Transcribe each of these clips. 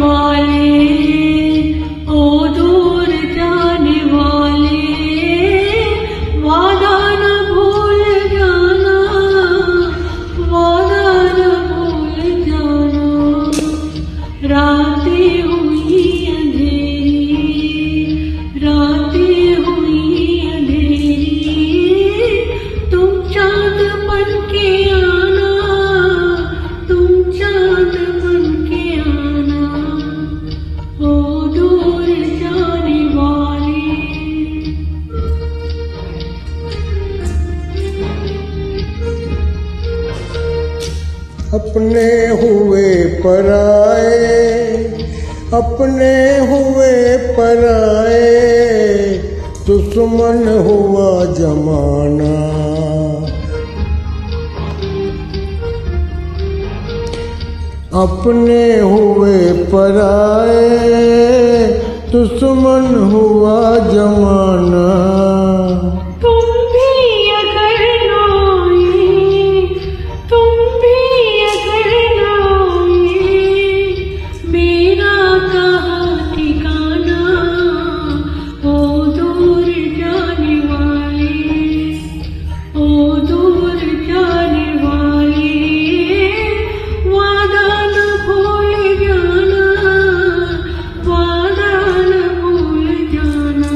वाले, ओ दूर जाने वाले, वादा न भूल जाना, वादा न भूल जाना। रातें हुई अंधेरी, रातें हुई अंधेरी, तुम चाँद बन के आना, तुम चाँद बन के आना, ओ दूर जाने वाले। अपने हुए पराए, अपने हुए पराए, दुश्मन हुआ जमाना। अपने हुए पराए, दुश्मन हुआ जमाना। तुम भी अगर ना आए, तुम भी अगर ना आए, मेरा कहाँ ठिकाना, ओ दूर जाने वाले, ओ दूर जाने वाले, वादा न भूल जाना, वादा न भूल जाना,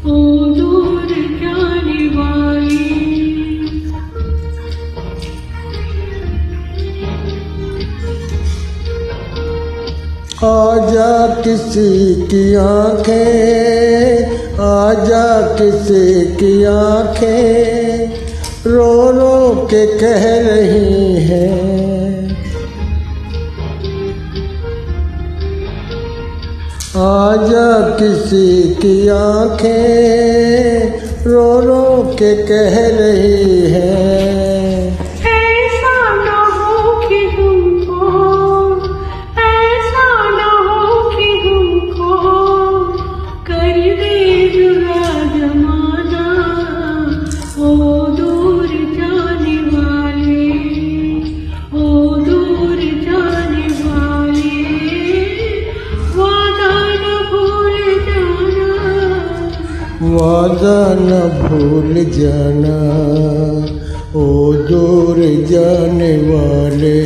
ओ दूर जाने वाले। आजा किसी की आँखें, आजा किसी की आँखें, रो रो के कह रही हैं। आजा किसी की आँखें, रो रो के कह रही हैं। ऐसा न हो कि तुमको, ऐसा न हो कि तुमको कर दे जुदा जमाना, ओ दूर जाने वाले, ओ दूर जाने वाले, वादा न भूल जाना, वादा न भूल जाना, ओ दूर जाने वाले।